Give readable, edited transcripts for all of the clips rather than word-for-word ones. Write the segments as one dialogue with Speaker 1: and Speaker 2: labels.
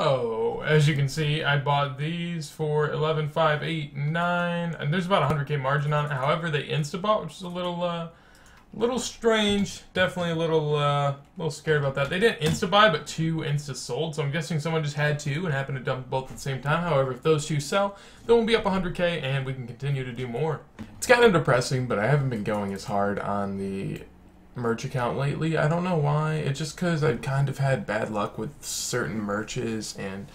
Speaker 1: Oh, as you can see, I bought these for 11, 5, 8, 9, and there's about 100k margin on it. However, they insta-bought, which is a little strange. Definitely a little scared about that. They didn't insta-buy, but 2 insta-sold, so I'm guessing someone just had 2 and happened to dump both at the same time. However, if those 2 sell, then we'll be up 100k and we can continue to do more. It's kind of depressing, but I haven't been going as hard on the merch account lately. I don't know why. It's just because I've kind of had bad luck with certain merches, and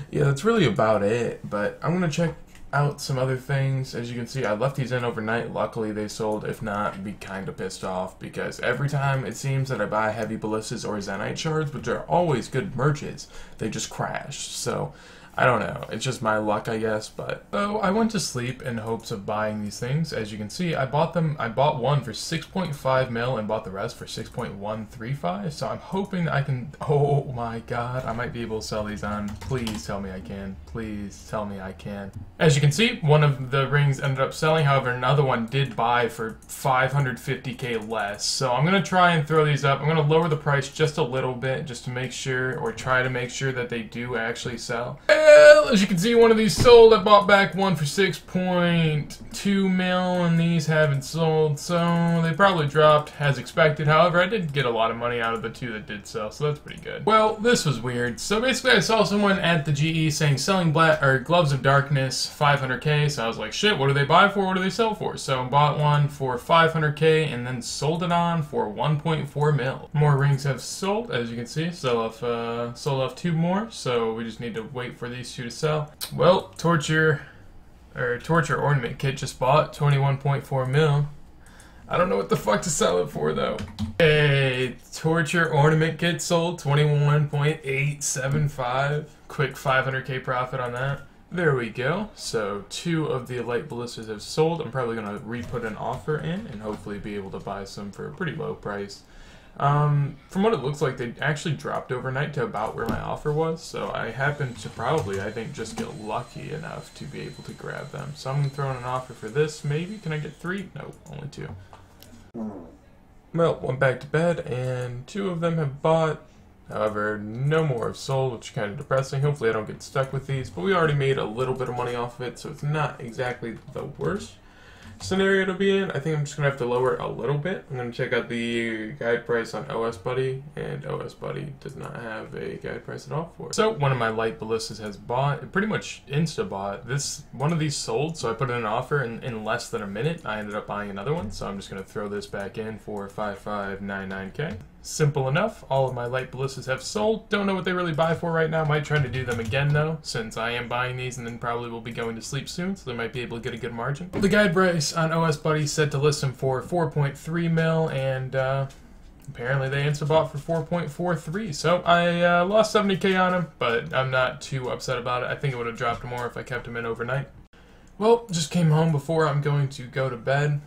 Speaker 1: yeah, that's really about it. But I'm gonna check out some other things. As you can see, I left these in overnight. Luckily they sold. If not, I'd be kind of pissed off, because every time it seems that I buy heavy ballistas or Zenite shards, which are always good merches, they just crash. So I don't know, it's just my luck, I guess. But so I went to sleep in hopes of buying these things. As you can see, I bought one for 6.5 mil and bought the rest for 6.135. So I'm hoping that I can, oh my god, I might be able to sell these on. Please tell me I can. Please tell me I can. As you can see, one of the rings ended up selling. However, another one did buy for 550k less. So I'm gonna try and throw these up. I'm gonna lower the price just a little bit, just to make sure, or try to make sure, that they do actually sell. Well, as you can see, one of these sold. I bought back one for 6.2 mil, and these haven't sold, so they probably dropped as expected. However, I did get a lot of money out of the 2 that did sell, so that's pretty good. Well, this was weird. So basically, I saw someone at the GE saying selling gloves of darkness 500k, so I was like, shit, what do they buy for? What do they sell for? So I bought one for 500k and then sold it on for 1.4 mil. More rings have sold, as you can see. Sold off 2 more, so we just need to wait for these 2 to sell. Well, torture ornament kit just bought 21.4 mil. I don't know what the fuck to sell it for though. Hey, torture ornament kit sold 21.875. Quick 500k profit on that. There we go. So 2 of the light ballistas have sold. I'm probably gonna re-put an offer in and hopefully be able to buy some for a pretty low price. From what it looks like, they actually dropped overnight to about where my offer was, so I happened to probably, I think, just get lucky enough to be able to grab them. So I'm going to throw in an offer for this, maybe. Can I get 3? No, only 2. Well, went back to bed, and 2 of them have bought. However, no more have sold, which is kind of depressing. Hopefully I don't get stuck with these, but we already made a little bit of money off of it, so it's not exactly the worst scenario to be in. I think I'm just going to have to lower it a little bit. I'm going to check out the guide price on OS Buddy, and OS Buddy does not have a guide price at all for it. So one of my light ballistas has bought, pretty much insta-bought. One of these sold, so I put in an offer, and in less than a minute I ended up buying another one, so I'm just going to throw this back in for 5599k. Simple enough. All of my light ballistas have sold. Don't know what they really buy for right now. Might try to do them again though, since I am buying these and then probably will be going to sleep soon, so they might be able to get a good margin. The guide price on OS Buddy said to list them for 4.3 mil, and apparently they insta-bought for 4.43. So I lost 70k on them, but I'm not too upset about it. I think it would have dropped more if I kept them in overnight. Well, just came home before I'm going to go to bed.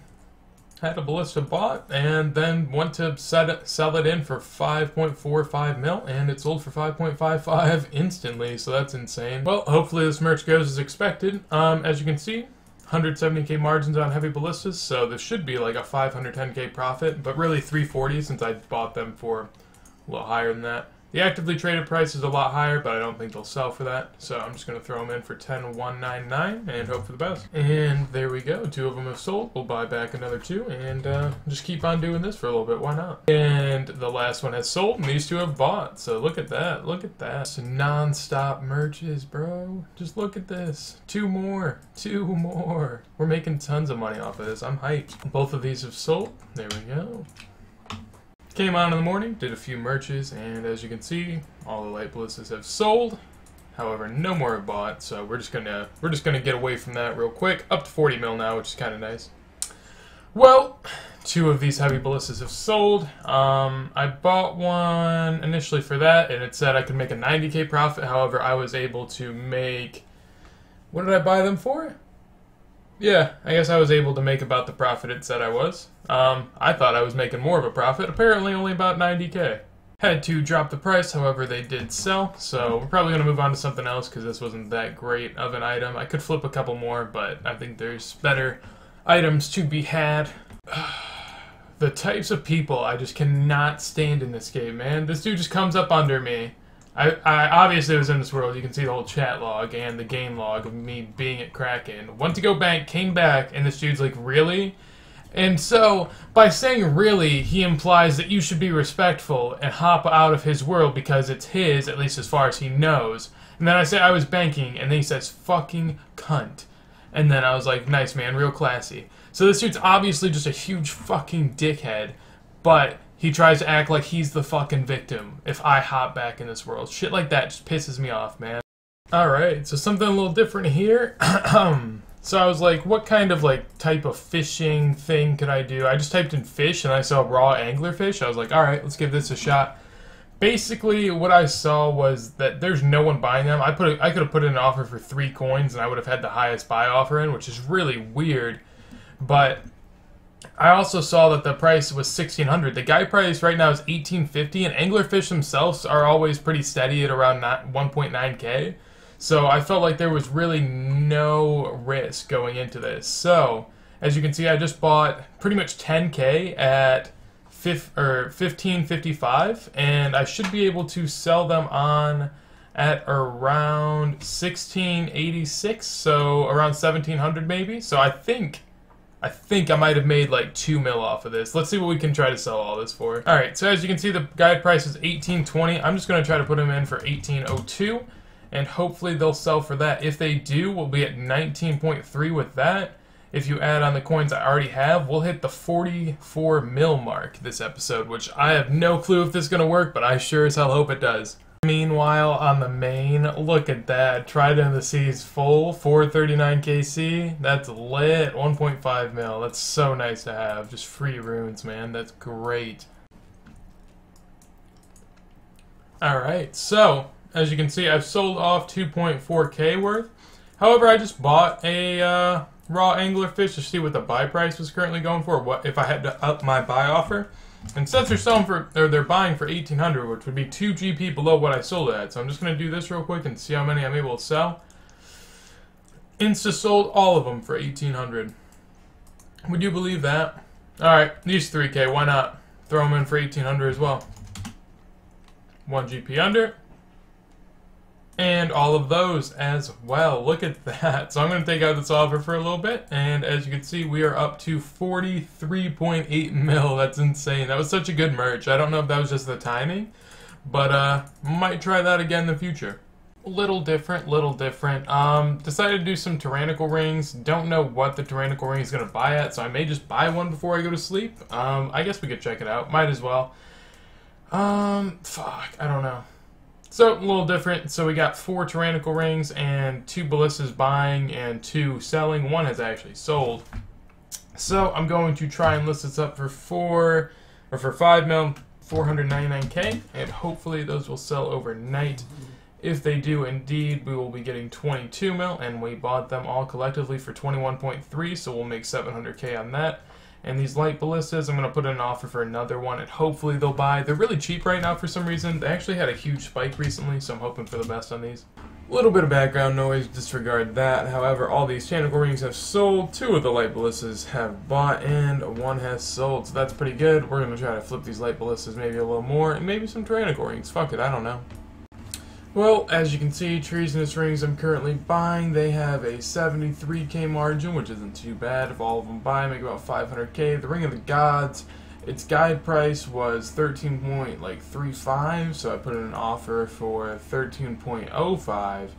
Speaker 1: Had a ballista bought, and then went to sell it in for 5.45 mil, and it sold for 5.55 instantly, so that's insane. Well, hopefully this merch goes as expected. As you can see, 170k margins on heavy ballistas, so this should be like a 510k profit, but really 340 since I bought them for a little higher than that. The actively traded price is a lot higher, but I don't think they'll sell for that. So I'm just going to throw them in for 10,199 and hope for the best. And there we go. 2 of them have sold. We'll buy back another 2 and just keep on doing this for a little bit. Why not? And the last one has sold, and these 2 have bought. So look at that. Look at that. It's non-stop merches, bro. Just look at this. 2 more. 2 more. We're making tons of money off of this. I'm hyped. Both of these have sold. There we go. Came on in the morning, did a few merches, and as you can see, all the light ballistas have sold. However, no more have bought, so we're just gonna get away from that real quick. Up to 40 mil now, which is kind of nice. Well, 2 of these heavy ballistas have sold. I bought one initially for that, and it said I could make a 90k profit. However, I was able to make, what did I buy them for? Yeah, I guess I was able to make about the profit it said I was. I thought I was making more of a profit, apparently only about 90k. Had to drop the price, however they did sell, so we're probably going to move on to something else because this wasn't that great of an item. I could flip a couple more, but I think there's better items to be had. The types of people I just cannot stand in this game, man. This dude just comes up under me,
Speaker 2: I obviously was in this world. You can see the whole chat log and the game log of me being at Kraken. Went to go bank, came back, and this dude's like, really? And so, by saying really, he implies that you should be respectful and hop out of his world because it's his, at least as far as he knows. And then I say I was banking, and then he says, fucking cunt. And then I was like, nice man, real classy. So this dude's obviously just a huge fucking dickhead, but he tries to act like he's the fucking victim if I hop back in this world. Shit like that just pisses me off, man. Alright, so something a little different here. So I was like, what kind of like type of fishing thing could I do? I just typed in fish and I saw raw anglerfish. I was like, alright, let's give this a shot. Basically, what I saw was that there's no one buying them. I could have put in an offer for 3 coins and I would have had the highest buy offer in, which is really weird. But I also saw that the price was $1,600. The guide price right now is $1,850, and anglerfish themselves are always pretty steady at around 1.9K. So I felt like there was really no risk going into this. So as you can see, I just bought pretty much 10K at $15.55, and I should be able to sell them on at around $16.86, so around $1,700 maybe. So I think I might have made like 2 mil off of this. Let's see what we can try to sell all this for. Alright, so as you can see, the guide price is $18.20. I'm just going to try to put them in for $18.02, and hopefully they'll sell for that. If they do, we'll be at 19.3 with that. If you add on the coins I already have, we'll hit the 44 mil mark this episode, which I have no clue if this is going to work, but I sure as hell hope it does. Meanwhile, on the main, look at that. Trident of the Seas full, 439 KC. That's lit. 1.5 mil. That's so nice to have. Just free runes, man. That's great. Alright, so, as you can see, I've sold off 2.4K worth. However, I just bought a raw anglerfish to see what the buy price was currently going for, what if I had to up my buy offer. And since they're selling for, or they're buying for 1,800, which would be 2 GP below what I sold it at, so I'm just going to do this real quick and see how many I'm able to sell. Insta sold all of them for 1,800. Would you believe that? Alright, these 3K, why not? Throw them in for 1,800 as well. 1 GP under. And all of those as well. Look at that. So I'm going to take out this offer for a little bit. And as you can see, we are up to 43.8 mil. That's insane. That was such a good merch. I don't know if that was just the timing. But might try that again in the future. Little different, little different. Decided to do some tyrannical rings. Don't know what the tyrannical ring is going to buy at. So I may just buy one before I go to sleep. I guess we could check it out. Might as well. Fuck. I don't know. So, a little different. So we got 4 tyrannical rings and 2 ballistas buying and 2 selling. 1 has actually sold. So I'm going to try and list this up for 5 mil, 499K, and hopefully those will sell overnight. If they do indeed, we will be getting 22 mil, and we bought them all collectively for 21.3, so we'll make 700K on that. And these light ballistas, I'm going to put in an offer for another one, and hopefully they'll buy. They're really cheap right now for some reason. They actually had a huge spike recently, so I'm hoping for the best on these. A little bit of background noise, disregard that. However, all these tyrannical rings have sold. 2 of the light ballistas have bought, and 1 has sold, so that's pretty good. We're going to try to flip these light ballistas maybe a little more, and maybe some tyrannical rings. Fuck it, I don't know. Well, as you can see, treasonous rings I'm currently buying. They have a 73K margin, which isn't too bad. If all of them buy, make about 500K. The Ring of the Gods, its guide price was 13.35, so I put in an offer for 13.05,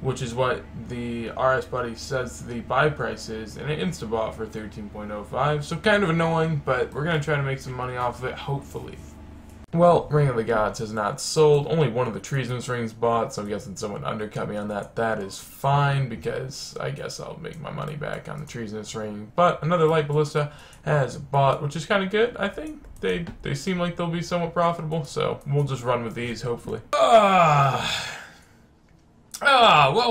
Speaker 2: which is what the RS Buddy says the buy price is, and it insta-bought for 13.05, so kind of annoying, but we're going to try to make some money off of it, hopefully. Well, Ring of the Gods has not sold. Only one of the treasonous rings bought, so I'm guessing someone undercut me on that. That is fine, because I guess I'll make my money back on the treasonous ring. But another light ballista has bought, which is kind of good, I think. They seem like they'll be somewhat profitable, so we'll just run with these, hopefully. Well,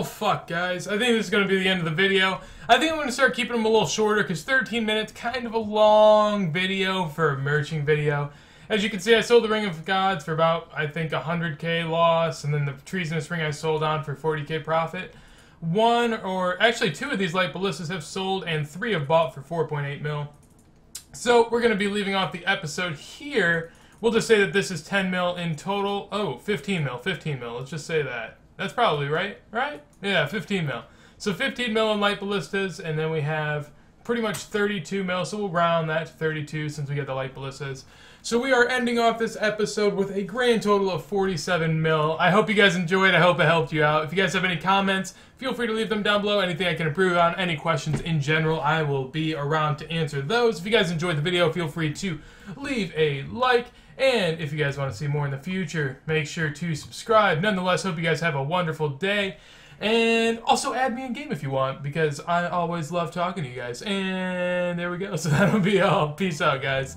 Speaker 2: fuck, guys. I think this is going to be the end of the video. I think I'm going to start keeping them a little shorter, because 13 minutes, kind of a long video for a merching video. As you can see, I sold the Ring of Gods for about, I think, 100K loss, and then the treasonous ring I sold on for 40K profit. 2 of these light ballistas have sold, and 3 have bought for 4.8 mil. So we're going to be leaving off the episode here We'll just say that this is 10 mil in total. Oh, 15 mil, 15 mil. Let's just say that. That's probably right, right? Yeah, 15 mil. So 15 mil in light ballistas, and then we have pretty much 32 mil, so we'll round that to 32 since we get the light ballistas. So we are ending off this episode with a grand total of 47 mil. I hope you guys enjoyed. I hope it helped you out. If you guys have any comments, feel free to leave them down below. Anything I can improve on, any questions in general, I will be around to answer those. If you guys enjoyed the video, feel free to leave a like. And if you guys want to see more in the future, make sure to subscribe. Nonetheless, hope you guys have a wonderful day. And also add me in game if you want, because I always love talking to you guys. And there we go. So that'll be all. Peace out, guys.